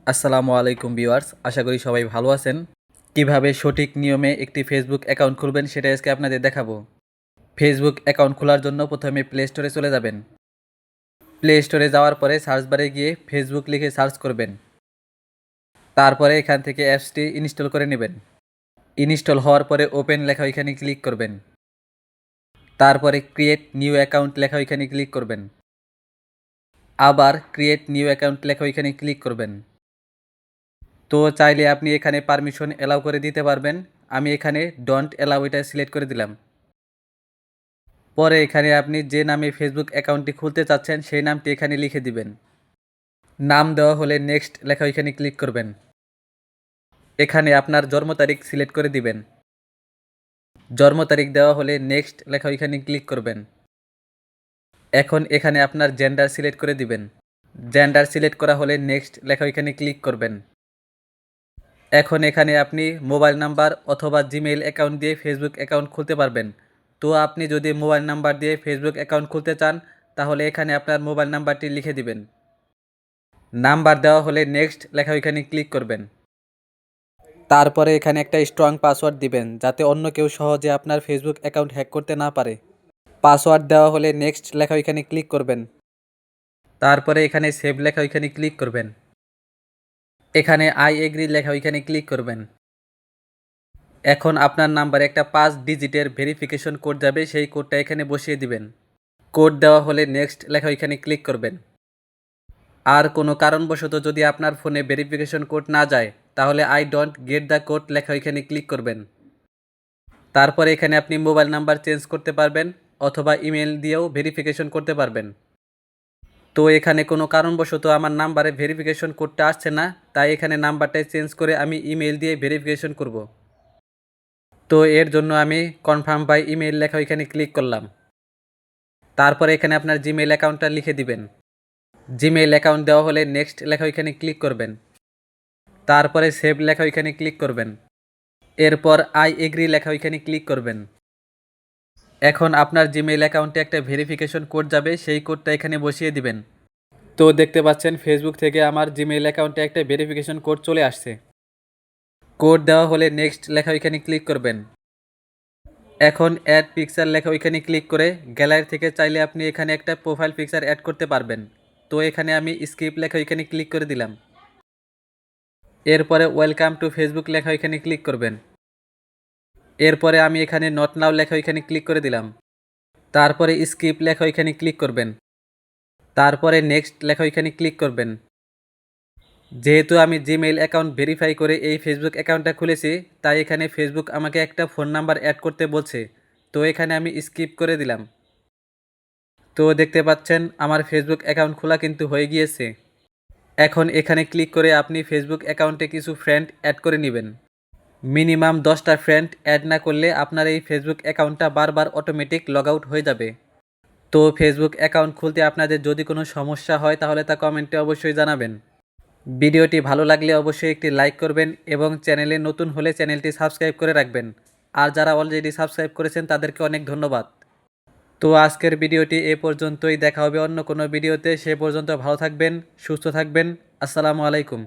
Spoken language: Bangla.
আসসালামু আলাইকুম ভিউয়ার্স, আশা করি সবাই ভালো আছেন। কিভাবে সঠিক নিয়মে একটি ফেসবুক অ্যাকাউন্ট খুলবেন সেটা আজকে আপনাদের দেখাবো। ফেসবুক অ্যাকাউন্ট খোলার জন্য প্রথমে প্লে স্টোরে চলে যাবেন। প্লে স্টোরে যাওয়ার পরে সার্চ বারে গিয়ে ফেসবুক লিখে সার্চ করবেন। তারপরে এখান থেকে অ্যাপসটি ইনস্টল করে নেবেন। ইনস্টল হওয়ার পরে ওপেন লেখা ওইখানে ক্লিক করবেন। তারপরে ক্রিয়েট নিউ অ্যাকাউন্ট লেখা ওইখানে ক্লিক করবেন। আবার ক্রিয়েট নিউ অ্যাকাউন্ট লেখা ওইখানে ক্লিক করবেন। তো চাইলে আপনি এখানে পারমিশন অ্যালাউ করে দিতে পারবেন। আমি এখানে ডোন্ট অ্যালাউ এটা সিলেক্ট করে দিলাম। পরে এখানে আপনি যে নামে ফেসবুক অ্যাকাউন্টটি খুলতে চাচ্ছেন সেই নামটি এখানে লিখে দিবেন। নাম দেওয়া হলে নেক্সট লেখা ওইখানে ক্লিক করবেন। এখানে আপনার জন্ম তারিখ সিলেক্ট করে দিবেন। জন্ম তারিখ দেওয়া হলে নেক্সট লেখা ওইখানে ক্লিক করবেন। এখন এখানে আপনার জেন্ডার সিলেক্ট করে দিবেন। জেন্ডার সিলেক্ট করা হলে নেক্সট লেখা ওইখানে ক্লিক করবেন। এখন এখানে আপনি মোবাইল নাম্বার অথবা জিমেইল অ্যাকাউন্ট দিয়ে ফেসবুক অ্যাকাউন্ট খুলতে পারবেন। তো আপনি যদি মোবাইল নাম্বার দিয়ে ফেসবুক অ্যাকাউন্ট খুলতে চান তাহলে এখানে আপনার মোবাইল নাম্বারটি লিখে দিবেন। নাম্বার দেওয়া হলে নেক্সট লেখা ওইখানে ক্লিক করবেন। তারপরে এখানে একটা স্ট্রং পাসওয়ার্ড দিবেন যাতে অন্য কেউ সহজে আপনার ফেসবুক অ্যাকাউন্ট হ্যাক করতে না পারে। পাসওয়ার্ড দেওয়া হলে নেক্সট লেখা ওইখানে ক্লিক করবেন। তারপরে এখানে সেভ লেখা ওইখানে ক্লিক করবেন। এখানে আই এগ্রি লেখা ওইখানে ক্লিক করবেন। এখন আপনার নাম্বারে একটা 5 ডিজিটের ভেরিফিকেশন কোড যাবে, সেই কোডটা এখানে বসিয়ে দিবেন। কোড দেওয়া হলে নেক্সট লেখা ওইখানে ক্লিক করবেন। আর কোনো কারণবশত যদি আপনার ফোনে ভেরিফিকেশন কোড না যায় তাহলে I don't get the code লেখা ওইখানে ক্লিক করবেন। তারপরে এখানে আপনি মোবাইল নাম্বার চেঞ্জ করতে পারবেন অথবা ইমেল দিয়েও ভেরিফিকেশন করতে পারবেন। তো এখানে কোনো কারণবশত আমার নাম্বারে ভেরিফিকেশন কোডটা আসছে না, তাই এখানে নাম্বারটাই চেঞ্জ করে আমি ইমেল দিয়ে ভেরিফিকেশন করব। তো এর জন্য আমি কনফার্ম বাই ইমেল লেখা ওইখানে ক্লিক করলাম। তারপরে এখানে আপনার জিমেইল অ্যাকাউন্টটা লিখে দিবেন। জিমেইল অ্যাকাউন্ট দেওয়া হলে নেক্সট লেখা ওইখানে ক্লিক করবেন। তারপরে সেভ লেখা ওইখানে ক্লিক করবেন। এরপর আই এগ্রি লেখা ওইখানে ক্লিক করবেন। এখন আপনার জিমেইল অ্যাকাউন্টে একটা ভেরিফিকেশন কোড যাবে, সেই কোডটা এখানে বসিয়ে দিবেন। তো দেখতে পাচ্ছেন ফেসবুক থেকে আমার জিমেইল অ্যাকাউন্টে একটা ভেরিফিকেশন কোড চলে আসছে। কোড দেওয়া হলে নেক্সট লেখা ওইখানে ক্লিক করবেন। এখন অ্যাড পিকচার লেখা ওইখানে ক্লিক করে গ্যালারি থেকে চাইলে আপনি এখানে একটা প্রোফাইল পিকচার অ্যাড করতে পারবেন। তো এখানে আমি স্কিপ লেখা ওইখানে ক্লিক করে দিলাম। এরপরে ওয়েলকাম টু ফেসবুক লেখা ওইখানে ক্লিক করবেন। এরপরে আমি এখানে নট নাও লেখা ওইখানে ক্লিক করে দিলাম। তারপরে স্কিপ লেখা ওইখানে ক্লিক করবেন। তারপরে নেক্সট লেখা ওইখানে ক্লিক করবেন। যেহেতু আমি জিমেইল অ্যাকাউন্ট ভেরিফাই করে এই ফেসবুক অ্যাকাউন্টটা খুলেছি, তাই এখানে ফেসবুক আমাকে একটা ফোন নাম্বার অ্যাড করতে বলছে। তো এখানে আমি স্কিপ করে দিলাম। তো দেখতে পাচ্ছেন আমার ফেসবুক অ্যাকাউন্ট খোলা কিন্তু হয়ে গিয়েছে। এখন এখানে ক্লিক করে আপনি ফেসবুক অ্যাকাউন্টে কিছু ফ্রেন্ড অ্যাড করে নেবেন। মিনিমাম 10টা ফ্রেন্ড অ্যাড না করলে আপনার এই ফেসবুক অ্যাকাউন্টটা বারবার অটোমেটিক লগ আউট হয়ে যাবে। তো ফেসবুক অ্যাকাউন্ট খুলতে আপনাদের যদি কোনো সমস্যা হয় তাহলে তা কমেন্টে অবশ্যই জানাবেন। ভিডিওটি ভালো লাগলে অবশ্যই একটি লাইক করবেন এবং চ্যানেলে নতুন হলে চ্যানেলটি সাবস্ক্রাইব করে রাখবেন। আর যারা অলরেডি সাবস্ক্রাইব করেছেন তাদেরকে অনেক ধন্যবাদ। তো আজকের ভিডিওটি এ পর্যন্তই, দেখা হবে অন্য কোনো ভিডিওতে। সে পর্যন্ত ভালো থাকবেন, সুস্থ থাকবেন। আসসালামু আলাইকুম।